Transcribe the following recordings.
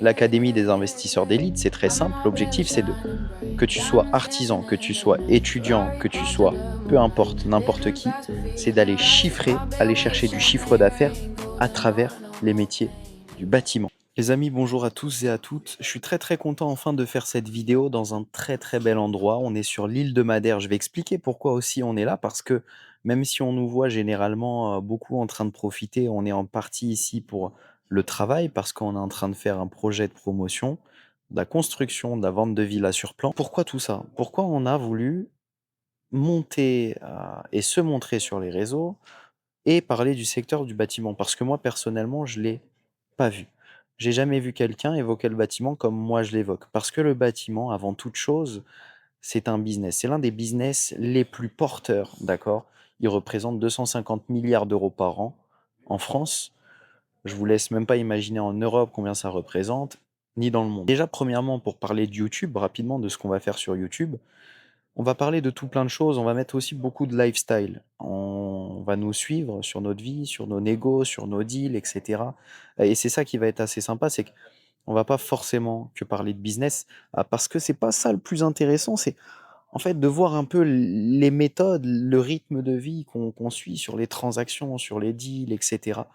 L'Académie des investisseurs d'élite, c'est très simple. L'objectif, c'est que tu sois artisan, que tu sois étudiant, que tu sois peu importe, n'importe qui, c'est d'aller chiffrer, aller chercher du chiffre d'affaires à travers les métiers du bâtiment. Les amis, bonjour à tous et à toutes. Je suis très content enfin de faire cette vidéo dans un très bel endroit. On est sur l'île de Madère. Je vais expliquer pourquoi aussi on est là, parce que même si on nous voit généralement beaucoup en train de profiter, on est en partie ici pour le travail, parce qu'on est en train de faire un projet de promotion, de la construction, de la vente de villas sur plan. Pourquoi tout ça? Pourquoi on a voulu monter et se montrer sur les réseaux et parler du secteur du bâtiment? Parce que moi, personnellement, je l'ai pas vu. J'ai jamais vu quelqu'un évoquer le bâtiment comme moi je l'évoque. Parce que le bâtiment, avant toute chose, c'est un business. C'est l'un des business les plus porteurs, d'accord? Il représente 250 milliards d'euros par an en France. Je vous laisse même pas imaginer en Europe combien ça représente, ni dans le monde. Déjà, premièrement, pour parler de YouTube, rapidement de ce qu'on va faire sur YouTube, on va parler de tout plein de choses. On va mettre aussi beaucoup de lifestyle. On va nous suivre sur notre vie, sur nos négos, sur nos deals, etc. Et c'est ça qui va être assez sympa, c'est qu'on va pas forcément que parler de business, parce que c'est pas ça le plus intéressant. C'est en fait, de voir un peu les méthodes, le rythme de vie qu'on suit sur les transactions, sur les deals, et cetera.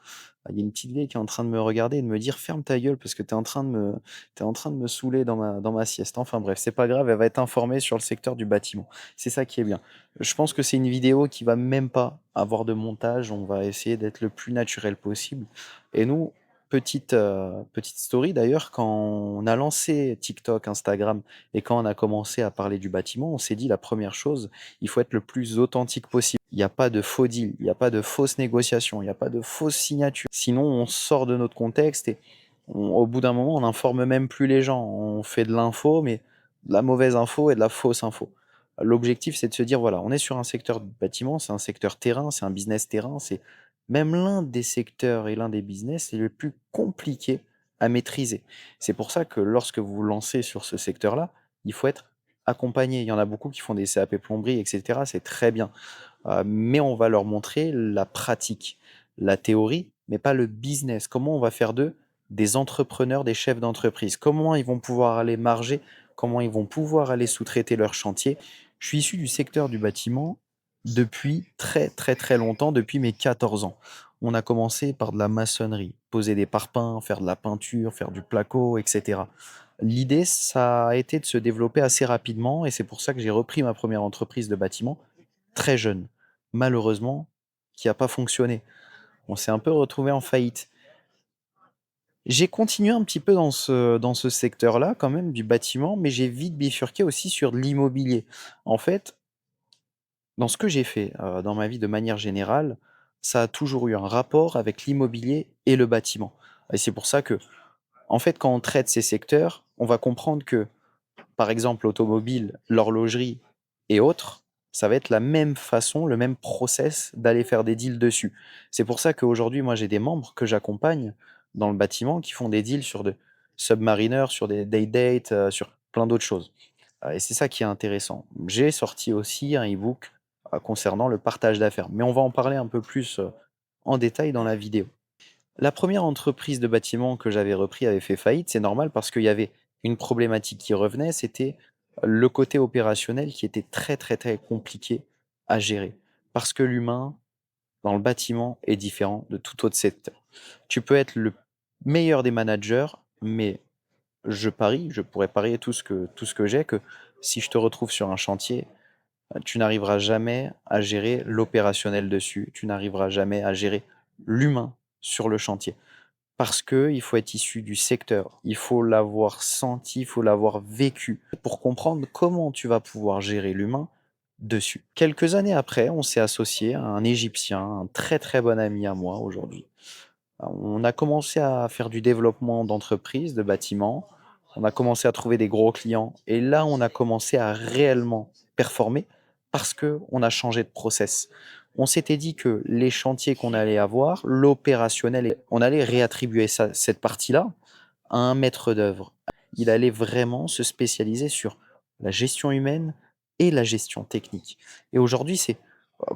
Il y a une petite vieille qui est en train de me regarder et de me dire: «Ferme ta gueule parce que tu en train de me saouler dans ma sieste». Enfin bref, c'est pas grave, elle va être informée sur le secteur du bâtiment. C'est ça qui est bien. Je pense que c'est une vidéo qui va même pas avoir de montage, on va essayer d'être le plus naturel possible et nous, petite story d'ailleurs, quand on a lancé TikTok, Instagram et quand on a commencé à parler du bâtiment, on s'est dit la première chose, il faut être le plus authentique possible. Il n'y a pas de faux deal, il n'y a pas de fausses négociations, il n'y a pas de fausses signatures. Sinon, on sort de notre contexte et au bout d'un moment, on n'informe même plus les gens. On fait de l'info, mais de la mauvaise info et de la fausse info. L'objectif, c'est de se dire, voilà, on est sur un secteur du bâtiment, c'est un secteur terrain, c'est un business terrain, c'est même l'un des secteurs et l'un des business les plus compliqués à maîtriser. C'est pour ça que lorsque vous vous lancez sur ce secteur-là, il faut être accompagné. Il y en a beaucoup qui font des CAP plomberie, et cetera, c'est très bien. Mais on va leur montrer la pratique, la théorie, mais pas le business. Comment on va faire d'eux des entrepreneurs, des chefs d'entreprise? Comment ils vont pouvoir aller marger? Comment ils vont pouvoir aller sous-traiter leurs chantiers? Je suis issu du secteur du bâtiment depuis très longtemps, depuis mes 14 ans. On a commencé par de la maçonnerie, poser des parpaings, faire de la peinture, faire du placo, etc. L'idée, ça a été de se développer assez rapidement et c'est pour ça que j'ai repris ma première entreprise de bâtiment très jeune, malheureusement, qui a pas fonctionné. On s'est un peu retrouvé en faillite. J'ai continué un petit peu dans ce secteur-là quand même du bâtiment, mais j'ai vite bifurqué aussi sur de l'immobilier. En fait, dans ce que j'ai fait, dans ma vie de manière générale, ça a toujours eu un rapport avec l'immobilier et le bâtiment et c'est pour ça que, en fait, quand on traite ces secteurs, on va comprendre que par exemple l'automobile, l'horlogerie et autres, ça va être la même façon, le même process d'aller faire des deals dessus. C'est pour ça qu'aujourd'hui, moi, j'ai des membres que j'accompagne dans le bâtiment qui font des deals sur de Submariner, sur des day dates, sur plein d'autres choses. Et c'est ça qui est intéressant. J'ai sorti aussi un e-book concernant le partage d'affaires, mais on va en parler un peu plus en détail dans la vidéo. La première entreprise de bâtiment que j'avais repris avait fait faillite, c'est normal parce qu'il y avait une problématique qui revenait, c'était le côté opérationnel qui était très compliqué à gérer. Parce que l'humain, dans le bâtiment, est différent de tout autre secteur. Tu peux être le meilleur des managers, mais je parie, je pourrais parier tout ce que j'ai, que si je te retrouve sur un chantier, tu n'arriveras jamais à gérer l'opérationnel dessus, tu n'arriveras jamais à gérer l'humain sur le chantier. Parce qu'il faut être issu du secteur, il faut l'avoir senti, il faut l'avoir vécu pour comprendre comment tu vas pouvoir gérer l'humain dessus. Quelques années après, on s'est associé à un Égyptien, un très bon ami à moi aujourd'hui. On a commencé à faire du développement d'entreprises, de bâtiments, on a commencé à trouver des gros clients et là, on a commencé à réellement performer parce qu'on a changé de process. On s'était dit que les chantiers qu'on allait avoir, l'opérationnel, on allait réattribuer cette partie-là à un maître d'œuvre. Il allait vraiment se spécialiser sur la gestion humaine et la gestion technique. Et aujourd'hui, c'est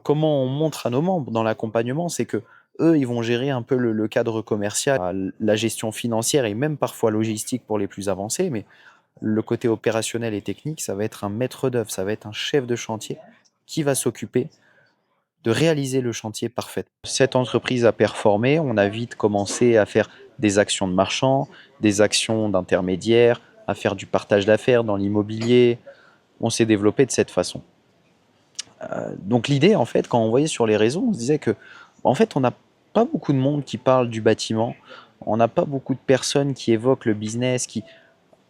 comment on montre à nos membres dans l'accompagnement, c'est que Eux, ils vont gérer un peu le cadre commercial, la gestion financière et même parfois logistique pour les plus avancés, mais le côté opérationnel et technique, ça va être un maître d'œuvre, ça va être un chef de chantier qui va s'occuper de réaliser le chantier parfait. Cette entreprise a performé, on a vite commencé à faire des actions de marchands, des actions d'intermédiaires, à faire du partage d'affaires dans l'immobilier. On s'est développé de cette façon. Donc l'idée, en fait, quand on voyait sur les réseaux, on se disait que, en fait, on n'a pas beaucoup de monde qui parle du bâtiment, on n'a pas beaucoup de personnes qui évoquent le business, qui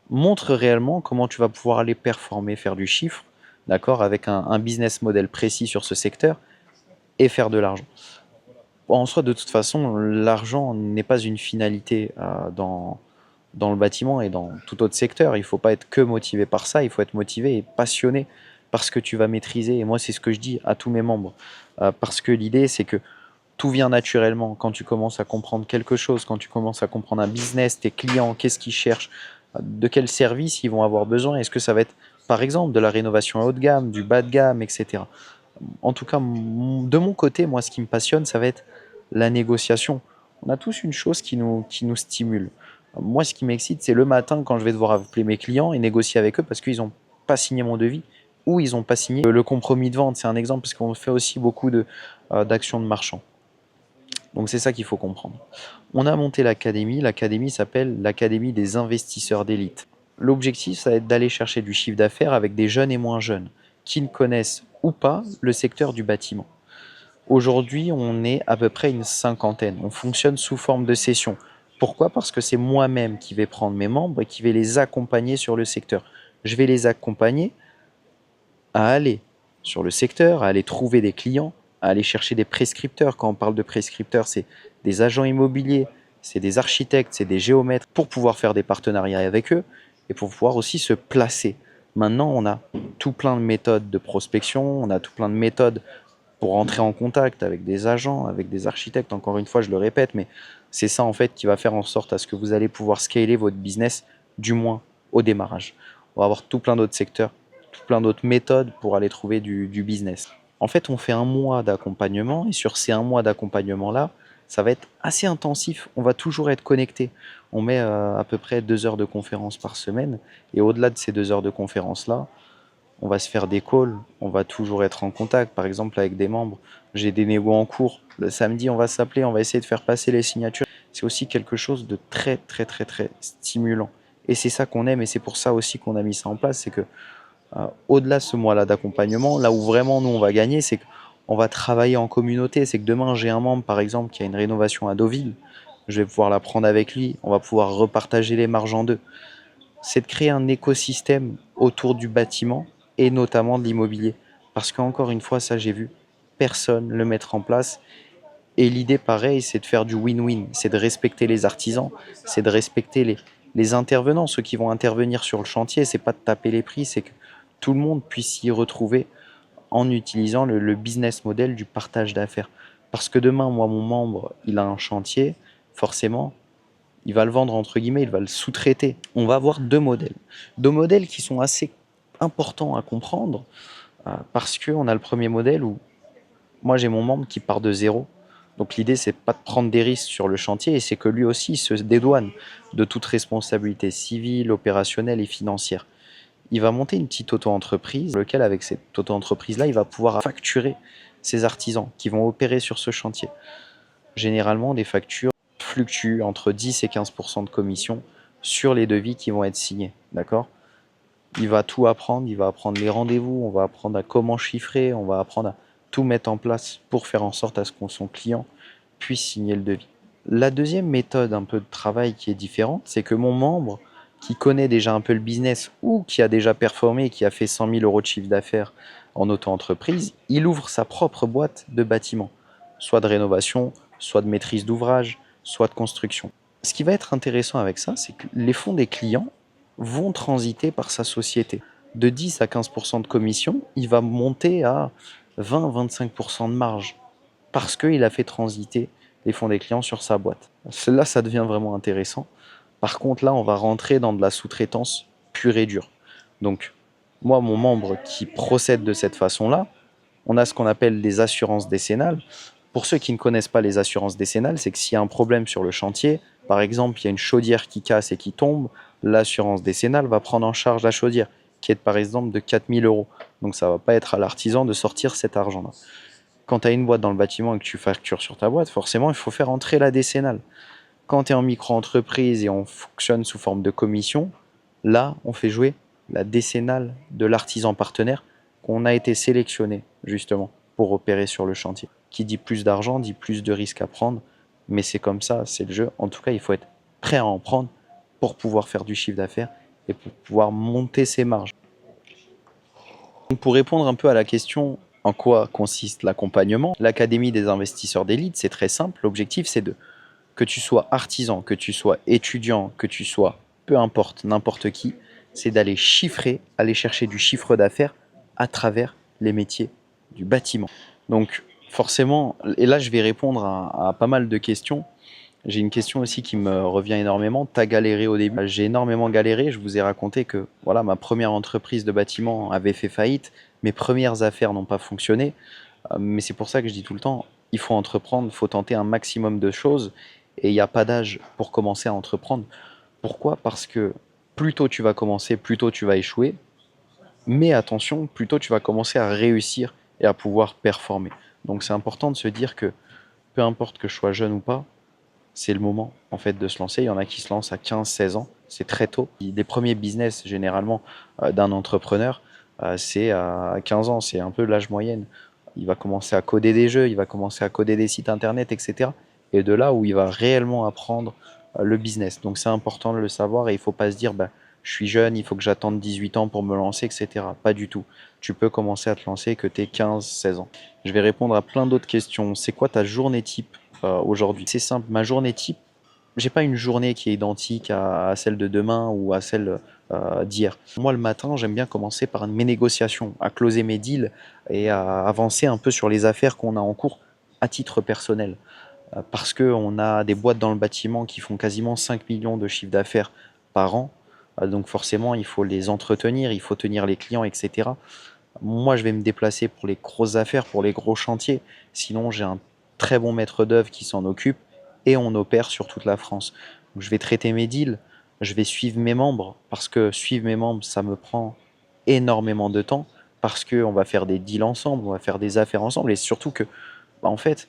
montrent réellement comment tu vas pouvoir aller performer, faire du chiffre, d'accord, avec un business model précis sur ce secteur et faire de l'argent. En soi, de toute façon, l'argent n'est pas une finalité dans le bâtiment et dans tout autre secteur. Il ne faut pas être que motivé par ça, il faut être motivé et passionné par ce que tu vas maîtriser. Et moi, c'est ce que je dis à tous mes membres. Parce que l'idée, c'est que tout vient naturellement. Quand tu commences à comprendre quelque chose, quand tu commences à comprendre un business, tes clients, qu'est-ce qu'ils cherchent, de quel service ils vont avoir besoin, est-ce que ça va être, par exemple, de la rénovation haut de gamme, du bas de gamme, etc. En tout cas, de mon côté, moi, ce qui me passionne, ça va être la négociation. On a tous une chose qui nous stimule. Moi, ce qui m'excite, c'est le matin quand je vais devoir appeler mes clients et négocier avec eux parce qu'ils n'ont pas signé mon devis ou ils n'ont pas signé le compromis de vente. C'est un exemple parce qu'on fait aussi beaucoup d'actions de marchands. Donc c'est ça qu'il faut comprendre. On a monté l'académie s'appelle l'Académie des investisseurs d'élite. L'objectif, ça va être d'aller chercher du chiffre d'affaires avec des jeunes et moins jeunes qui ne connaissent ou pas le secteur du bâtiment. Aujourd'hui, on est à peu près une cinquantaine. On fonctionne sous forme de session. Pourquoi? Parce que c'est moi-même qui vais prendre mes membres et qui vais les accompagner sur le secteur. Je vais les accompagner à aller sur le secteur, à aller trouver des clients, à aller chercher des prescripteurs. Quand on parle de prescripteurs, c'est des agents immobiliers, c'est des architectes, c'est des géomètres, pour pouvoir faire des partenariats avec eux et pour pouvoir aussi se placer. Maintenant, on a tout plein de méthodes de prospection, on a tout plein de méthodes pour entrer en contact avec des agents, avec des architectes. Encore une fois, je le répète, mais c'est ça en fait qui va faire en sorte à ce que vous allez pouvoir scaler votre business, du moins au démarrage. On va avoir tout plein d'autres secteurs, tout plein d'autres méthodes pour aller trouver du business. En fait, on fait un mois d'accompagnement et sur ces un mois d'accompagnement-là, ça va être assez intensif. On va toujours être connecté. On met à peu près 2 heures de conférence par semaine et au-delà de ces 2 heures de conférence-là, on va se faire des calls, on va toujours être en contact, par exemple avec des membres. J'ai des négos en cours. Le samedi, on va s'appeler, on va essayer de faire passer les signatures. C'est aussi quelque chose de très, très, très, très stimulant. Et c'est ça qu'on aime et c'est pour ça aussi qu'on a mis ça en place. C'est que au-delà de ce mois-là d'accompagnement, là où vraiment nous on va gagner, c'est qu'on va travailler en communauté. C'est que demain, j'ai un membre, par exemple, qui a une rénovation à Deauville. Je vais pouvoir la prendre avec lui. On va pouvoir repartager les marges en deux. C'est de créer un écosystème autour du bâtiment et notamment de l'immobilier. Parce qu'encore une fois, ça j'ai vu personne le mettre en place. Et l'idée, pareil, c'est de faire du win-win. C'est de respecter les artisans, c'est de respecter les intervenants, ceux qui vont intervenir sur le chantier. C'est pas de taper les prix, c'est que tout le monde puisse s'y retrouver en utilisant le business model du partage d'affaires. Parce que demain, moi, mon membre, il a un chantier, forcément, il va le vendre entre guillemets, il va le sous-traiter. On va avoir deux modèles. Deux modèles qui sont assez importants à comprendre parce qu'on a le premier modèle où moi j'ai mon membre qui part de zéro. Donc l'idée c'est pas de prendre des risques sur le chantier et c'est que lui aussi se dédouane de toute responsabilité civile, opérationnelle et financière. Il va monter une petite auto-entreprise, lequel avec cette auto-entreprise-là, il va pouvoir facturer ses artisans qui vont opérer sur ce chantier. Généralement, des factures fluctuent entre 10 et 15% de commission sur les devis qui vont être signés. D'accord? Il va tout apprendre, il va apprendre les rendez-vous, on va apprendre à comment chiffrer, on va apprendre à tout mettre en place pour faire en sorte à ce que son client puisse signer le devis. La deuxième méthode un peu de travail qui est différente, c'est que mon membre qui connaît déjà un peu le business ou qui a déjà performé, qui a fait 100 000 euros de chiffre d'affaires en auto-entreprise, il ouvre sa propre boîte de bâtiment, soit de rénovation, soit de maîtrise d'ouvrage, soit de construction. Ce qui va être intéressant avec ça, c'est que les fonds des clients vont transiter par sa société. De 10 à 15% de commission, il va monter à 20-25% de marge parce qu'il a fait transiter les fonds des clients sur sa boîte. Là, ça devient vraiment intéressant. Par contre, là, on va rentrer dans de la sous-traitance pure et dure. Donc, moi, mon membre qui procède de cette façon-là, on a ce qu'on appelle des assurances décennales. Pour ceux qui ne connaissent pas les assurances décennales, c'est que s'il y a un problème sur le chantier, par exemple, il y a une chaudière qui casse et qui tombe, l'assurance décennale va prendre en charge la chaudière, qui est par exemple de 4 000 euros. Donc ça ne va pas être à l'artisan de sortir cet argent-là. Quand tu as une boîte dans le bâtiment et que tu factures sur ta boîte, forcément, il faut faire entrer la décennale. Quand tu es en micro-entreprise et on fonctionne sous forme de commission, là, on fait jouer la décennale de l'artisan partenaire qu'on a été sélectionné justement pour opérer sur le chantier. Qui dit plus d'argent, dit plus de risques à prendre, mais c'est comme ça, c'est le jeu. En tout cas, il faut être prêt à en prendre pour pouvoir faire du chiffre d'affaires et pour pouvoir monter ses marges. Donc pour répondre un peu à la question en quoi consiste l'accompagnement, l'Académie des investisseurs d'élite, c'est très simple. L'objectif, c'est que tu sois artisan, que tu sois étudiant, que tu sois peu importe, n'importe qui, c'est d'aller chiffrer, aller chercher du chiffre d'affaires à travers les métiers du bâtiment. Donc forcément, et là je vais répondre à pas mal de questions. J'ai une question aussi qui me revient énormément. Tu as galéré au début. J'ai énormément galéré. Je vous ai raconté que voilà, ma première entreprise de bâtiment avait fait faillite. Mes premières affaires n'ont pas fonctionné. Mais c'est pour ça que je dis tout le temps, il faut entreprendre, il faut tenter un maximum de choses. Et il n'y a pas d'âge pour commencer à entreprendre. Pourquoi? Parce que plus tôt tu vas commencer, plus tôt tu vas échouer. Mais attention, plus tôt tu vas commencer à réussir et à pouvoir performer. Donc c'est important de se dire que peu importe que je sois jeune ou pas, c'est le moment en fait de se lancer. Il y en a qui se lancent à 15-16 ans, c'est très tôt. Les premiers business généralement d'un entrepreneur, c'est à 15 ans, c'est un peu l'âge moyenne. Il va commencer à coder des jeux, il va commencer à coder des sites internet, etc. Et de là où il va réellement apprendre le business. Donc c'est important de le savoir et il ne faut pas se dire bah, je suis jeune, il faut que j'attende 18 ans pour me lancer, etc. Pas du tout. Tu peux commencer à te lancer que tu es 15-16 ans. Je vais répondre à plein d'autres questions. C'est quoi ta journée type aujourd'hui? C'est simple, ma journée type, j'ai pas une journée qui est identique à celle de demain ou à celle d'hier. Moi, le matin, j'aime bien commencer par mes négociations, à closer mes deals et à avancer un peu sur les affaires qu'on a en cours à titre personnel. Parce qu'on a des boîtes dans le bâtiment qui font quasiment 5 millions de chiffre d'affaires par an. Donc forcément, il faut les entretenir, il faut tenir les clients, etc. Moi, je vais me déplacer pour les grosses affaires, pour les gros chantiers. Sinon, j'ai un très bon maître d'œuvre qui s'en occupe et on opère sur toute la France. Donc, je vais traiter mes deals, je vais suivre mes membres parce que suivre mes membres, ça me prend énormément de temps parce qu'on va faire des deals ensemble, on va faire des affaires ensemble et surtout que, bah, en fait,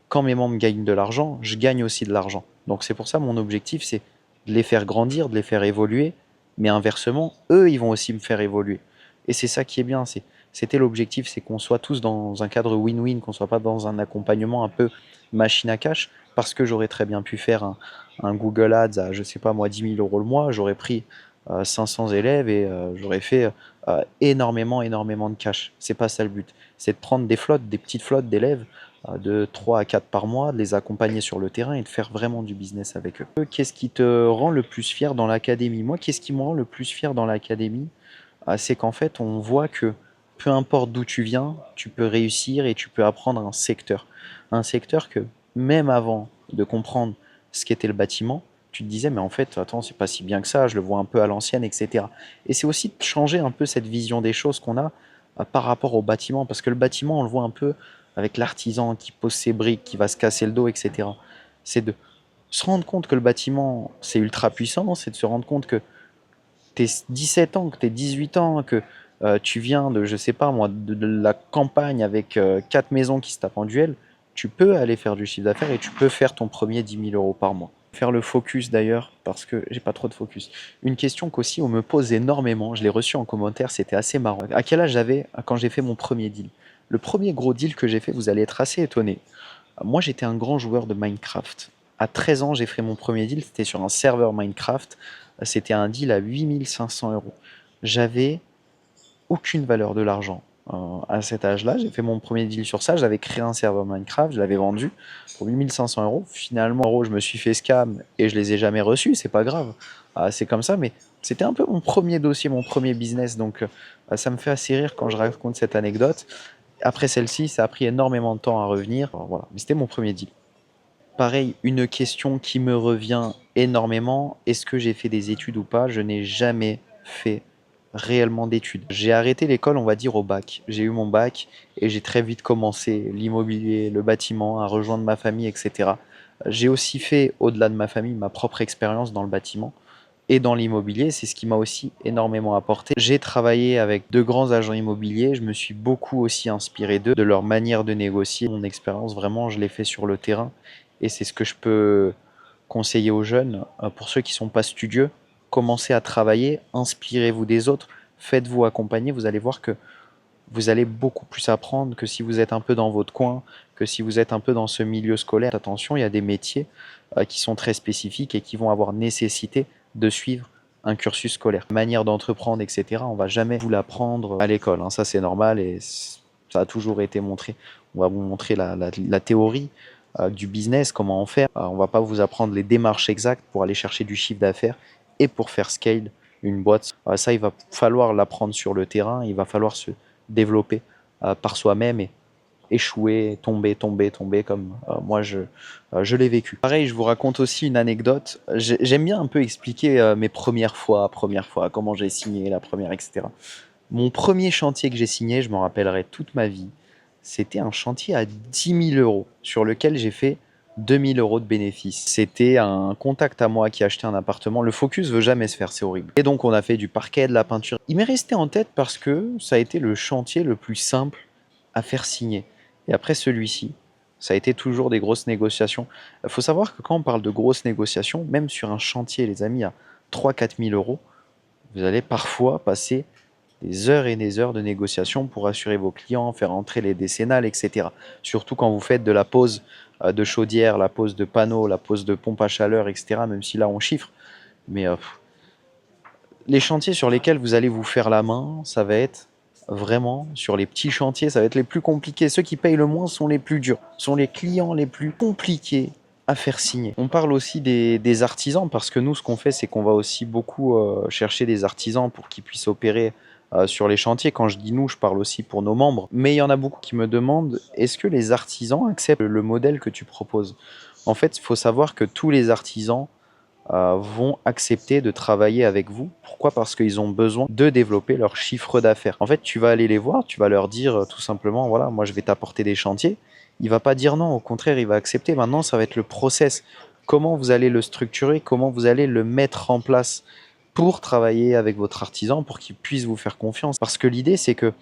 quand mes membres gagnent de l'argent, je gagne aussi de l'argent. Donc c'est pour ça mon objectif, c'est de les faire grandir, de les faire évoluer, mais inversement, eux, ils vont aussi me faire évoluer. Et c'est ça qui est bien, c'était l'objectif, c'est qu'on soit tous dans un cadre win-win, qu'on soit pas dans un accompagnement un peu machine à cash, parce que j'aurais très bien pu faire un Google Ads à, je sais pas moi, 10 000 € le mois, j'aurais pris 500 élèves et j'aurais fait énormément de cash. C'est pas ça le but. C'est de prendre des flottes, des petites flottes d'élèves de 3 à 4 par mois, de les accompagner sur le terrain et de faire vraiment du business avec eux. Qu'est-ce qui te rend le plus fier dans l'académie? Moi, qu'est-ce qui me rend le plus fier dans l'académie? C'est qu'en fait, on voit que peu importe d'où tu viens, tu peux réussir et tu peux apprendre un secteur. Un secteur que même avant de comprendre ce qu'était le bâtiment, tu te disais, mais en fait, attends, c'est pas si bien que ça, je le vois un peu à l'ancienne, etc. Et c'est aussi de changer un peu cette vision des choses qu'on a par rapport au bâtiment, parce que le bâtiment, on le voit un peu avec l'artisan qui pose ses briques, qui va se casser le dos, etc. C'est de se rendre compte que le bâtiment, c'est ultra puissant, c'est de se rendre compte que tu 17 ans, que tu 18 ans, que tu viens de, je sais pas moi, de la campagne avec 4 maisons qui se tapent en duel, tu peux aller faire du chiffre d'affaires et tu peux faire ton premier 10 000 € par mois. Faire le focus d'ailleurs, parce que j'ai pas trop de focus. Une question qu'aussi on me pose énormément, je l'ai reçue en commentaire, c'était assez marrant. À quel âge j'avais quand j'ai fait mon premier deal? Le premier gros deal que j'ai fait, vous allez être assez étonné. Moi, j'étais un grand joueur de Minecraft. À 13 ans, j'ai fait mon premier deal, c'était sur un serveur Minecraft. C'était un deal à 8 500 €. J'avais aucune valeur de l'argent à cet âge-là. J'ai fait mon premier deal sur ça. J'avais créé un serveur Minecraft, je l'avais vendu pour 8 500 €. Finalement, je me suis fait scam et je les ai jamais reçus. C'est pas grave. C'est comme ça, mais c'était un peu mon premier dossier, mon premier business. Donc, ça me fait assez rire quand je raconte cette anecdote. Après celle-ci, ça a pris énormément de temps à revenir. Voilà, mais c'était mon premier deal. Pareil, une question qui me revient énormément, est-ce que j'ai fait des études ou pas? Je n'ai jamais fait réellement d'études. J'ai arrêté l'école, on va dire, au bac. J'ai eu mon bac et j'ai très vite commencé l'immobilier, le bâtiment, à rejoindre ma famille, etc. J'ai aussi fait, au-delà de ma famille, ma propre expérience dans le bâtiment et dans l'immobilier. C'est ce qui m'a aussi énormément apporté. J'ai travaillé avec de grands agents immobiliers. Je me suis beaucoup aussi inspiré d'eux, de leur manière de négocier. Mon expérience, vraiment, je l'ai fait sur le terrain. Et c'est ce que je peux conseiller aux jeunes. Pour ceux qui ne sont pas studieux, commencez à travailler, inspirez-vous des autres, faites-vous accompagner. Vous allez voir que vous allez beaucoup plus apprendre que si vous êtes un peu dans votre coin, que si vous êtes un peu dans ce milieu scolaire. Attention, il y a des métiers qui sont très spécifiques et qui vont avoir nécessité de suivre un cursus scolaire. Manière d'entreprendre, etc. On va jamais vous l'apprendre à l'école, hein. Ça, c'est normal et ça a toujours été montré. On va vous montrer la théorie du business, comment en faire. On va pas vous apprendre les démarches exactes pour aller chercher du chiffre d'affaires et pour faire scale une boîte. Ça, il va falloir l'apprendre sur le terrain. Il va falloir se développer par soi-même et échouer, tomber, tomber, tomber comme moi je l'ai vécu. Pareil, je vous raconte aussi une anecdote. J'aime bien un peu expliquer mes premières fois, comment j'ai signé la première, etc. Mon premier chantier que j'ai signé, je m'en rappellerai toute ma vie, c'était un chantier à 10 000 euros sur lequel j'ai fait 2 000 euros de bénéfices. C'était un contact à moi qui achetait un appartement. Le focus veut jamais se faire, c'est horrible. Et donc on a fait du parquet, de la peinture. Il m'est resté en tête parce que ça a été le chantier le plus simple à faire signer. Et après celui-ci, ça a été toujours des grosses négociations. Il faut savoir que quand on parle de grosses négociations, même sur un chantier, les amis, à 3 000 à 4 000 euros, vous allez parfois passer des heures et des heures de négociation pour assurer vos clients, faire entrer les décennales, etc. Surtout quand vous faites de la pose de chaudière, la pose de panneaux, la pose de pompe à chaleur, etc. Même si là on chiffre. Mais les chantiers sur lesquels vous allez vous faire la main, ça va être vraiment sur les petits chantiers, ça va être les plus compliqués. Ceux qui payent le moins sont les plus durs, sont les clients les plus compliqués à faire signer. On parle aussi des artisans parce que nous, ce qu'on fait, c'est qu'on va aussi beaucoup chercher des artisans pour qu'ils puissent opérer sur les chantiers. Quand je dis nous, je parle aussi pour nos membres. Mais il y en a beaucoup qui me demandent, est-ce que les artisans acceptent le modèle que tu proposes? En fait, il faut savoir que tous les artisans vont accepter de travailler avec vous. Pourquoi? Parce qu'ils ont besoin de développer leur chiffre d'affaires. En fait, tu vas aller les voir, tu vas leur dire tout simplement, voilà, moi je vais t'apporter des chantiers. Il va pas dire non, au contraire, il va accepter. Maintenant, ça va être le process. Comment vous allez le structurer, comment vous allez le mettre en place pour travailler avec votre artisan, pour qu'il puisse vous faire confiance. Parce que l'idée, c'est que,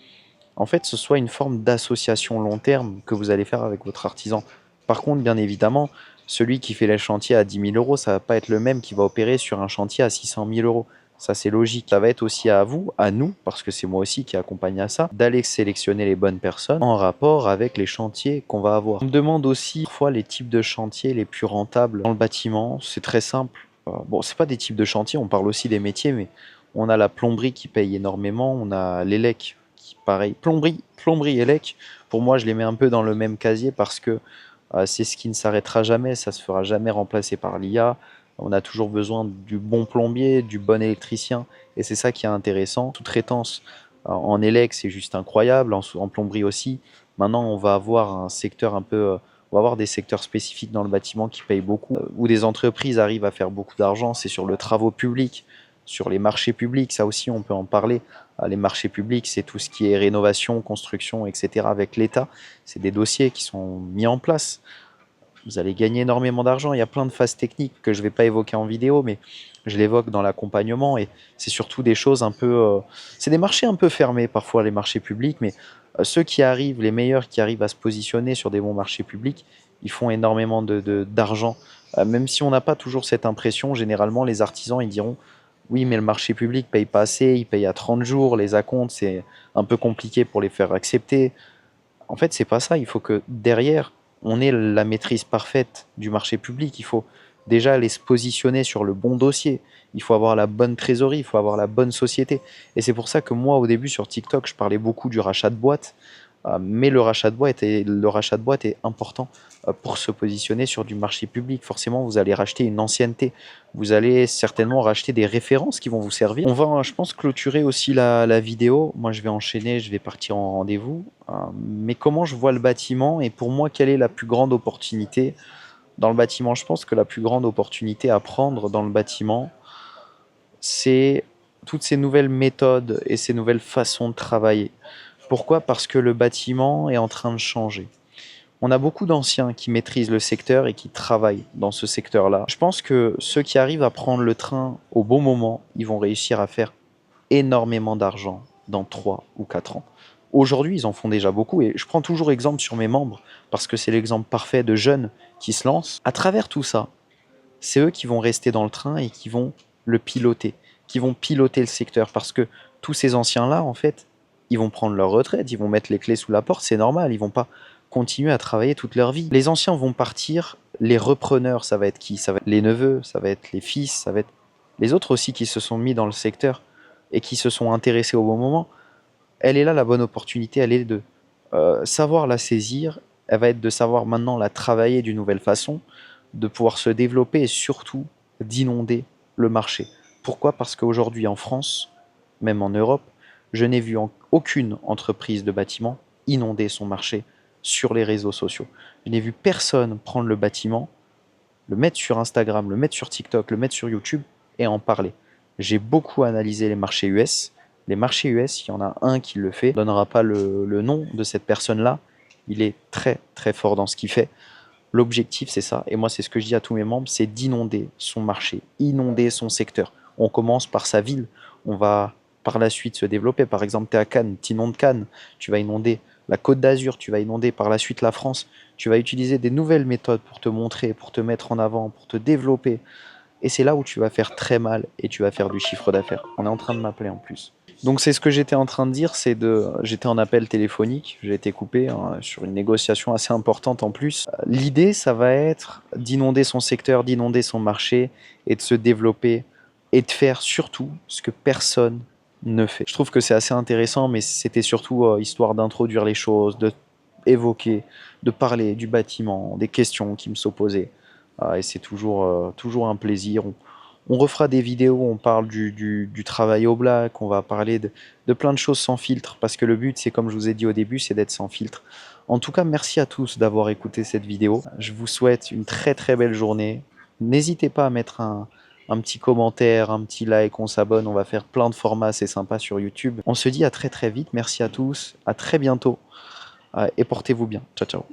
en fait, ce soit une forme d'association long terme que vous allez faire avec votre artisan. Par contre, bien évidemment, celui qui fait les chantiers à 10 000 euros, ça va pas être le même qui va opérer sur un chantier à 600 000 euros. Ça, c'est logique. Ça va être aussi à vous, à nous, parce que c'est moi aussi qui accompagne à ça, d'aller sélectionner les bonnes personnes en rapport avec les chantiers qu'on va avoir. On me demande aussi parfois les types de chantiers les plus rentables dans le bâtiment. C'est très simple. Bon, c'est pas des types de chantiers, on parle aussi des métiers, mais on a la plomberie qui paye énormément, on a l'élec qui, pareil, plomberie, élec. Pour moi, je les mets un peu dans le même casier parce que c'est ce qui ne s'arrêtera jamais, ça se fera jamais remplacer par l'IA. On a toujours besoin du bon plombier, du bon électricien, et c'est ça qui est intéressant. Sous-traitance en élec, c'est juste incroyable, en plomberie aussi. Maintenant, on va avoir un secteur un peu, on va avoir des secteurs spécifiques dans le bâtiment qui payent beaucoup, où des entreprises arrivent à faire beaucoup d'argent. C'est sur le travaux publics, sur les marchés publics, ça aussi on peut en parler. Les marchés publics, c'est tout ce qui est rénovation, construction, etc. avec l'État. C'est des dossiers qui sont mis en place. Vous allez gagner énormément d'argent. Il y a plein de phases techniques que je ne vais pas évoquer en vidéo, mais je l'évoque dans l'accompagnement. Et c'est surtout des choses un peu... c'est des marchés un peu fermés parfois, les marchés publics, mais ceux qui arrivent, les meilleurs qui arrivent à se positionner sur des bons marchés publics, ils font énormément d'argent. Même si on n'a pas toujours cette impression, généralement, les artisans, ils diront oui, mais le marché public paye pas assez, il paye à 30 jours, les acomptes, c'est un peu compliqué pour les faire accepter. En fait, c'est pas ça. Il faut que derrière, on ait la maîtrise parfaite du marché public. Il faut déjà aller se positionner sur le bon dossier. Il faut avoir la bonne trésorerie, il faut avoir la bonne société. Et c'est pour ça que moi, au début, sur TikTok, je parlais beaucoup du rachat de boîte. Mais le rachat de boîte est important pour se positionner sur du marché public. Forcément, vous allez racheter une ancienneté. Vous allez certainement racheter des références qui vont vous servir. On va, je pense, clôturer aussi la vidéo. Moi, je vais enchaîner, je vais partir en rendez-vous. Mais comment je vois le bâtiment et pour moi, quelle est la plus grande opportunité dans le bâtiment? Je pense que la plus grande opportunité à prendre dans le bâtiment, c'est toutes ces nouvelles méthodes et ces nouvelles façons de travailler. Pourquoi? Parce que le bâtiment est en train de changer. On a beaucoup d'anciens qui maîtrisent le secteur et qui travaillent dans ce secteur-là. Je pense que ceux qui arrivent à prendre le train au bon moment, ils vont réussir à faire énormément d'argent dans 3 ou 4 ans. Aujourd'hui, ils en font déjà beaucoup et je prends toujours exemple sur mes membres parce que c'est l'exemple parfait de jeunes qui se lancent. À travers tout ça, c'est eux qui vont rester dans le train et qui vont le piloter, qui vont piloter le secteur parce que tous ces anciens-là, en fait, ils vont prendre leur retraite, ils vont mettre les clés sous la porte, c'est normal, ils vont pas continuer à travailler toute leur vie. Les anciens vont partir, les repreneurs, ça va être qui? Ça va être les neveux, ça va être les fils, ça va être les autres aussi qui se sont mis dans le secteur et qui se sont intéressés au bon moment. Elle est là la bonne opportunité, elle est de savoir la saisir, elle va être de savoir maintenant la travailler d'une nouvelle façon, de pouvoir se développer et surtout d'inonder le marché. Pourquoi? Parce qu'aujourd'hui en France, même en Europe, je n'ai vu aucune entreprise de bâtiment inonder son marché sur les réseaux sociaux. Je n'ai vu personne prendre le bâtiment, le mettre sur Instagram, le mettre sur TikTok, le mettre sur YouTube et en parler. J'ai beaucoup analysé les marchés US. Les marchés US, il y en a un qui le fait. On ne donnera pas le nom de cette personne-là. Il est très très fort dans ce qu'il fait. L'objectif, c'est ça. Et moi, c'est ce que je dis à tous mes membres, c'est d'inonder son marché, inonder son secteur. On commence par sa ville. On va par la suite se développer. Par exemple, tu es à Cannes, tu inondes Cannes. Tu vas inonder la Côte d'Azur. Tu vas inonder par la suite la France. Tu vas utiliser des nouvelles méthodes pour te montrer, pour te mettre en avant, pour te développer. Et c'est là où tu vas faire très mal et tu vas faire du chiffre d'affaires. On est en train de m'appeler en plus. Donc c'est ce que j'étais en train de dire, j'étais en appel téléphonique, j'ai été coupé hein, sur une négociation assez importante en plus. L'idée, ça va être d'inonder son secteur, d'inonder son marché et de se développer et de faire surtout ce que personne ne fait. Je trouve que c'est assez intéressant, mais c'était surtout histoire d'introduire les choses, de évoquer, de parler du bâtiment, des questions qui me s'opposaient. Et c'est toujours un plaisir. On refera des vidéos, on parle du travail au black, on va parler de plein de choses sans filtre, parce que le but, c'est comme je vous ai dit au début, c'est d'être sans filtre. En tout cas, merci à tous d'avoir écouté cette vidéo. Je vous souhaite une très très belle journée. N'hésitez pas à mettre un petit commentaire, un petit like, on s'abonne, on va faire plein de formats assez sympas sur YouTube. On se dit à très très vite, merci à tous, à très bientôt, et portez-vous bien. Ciao ciao.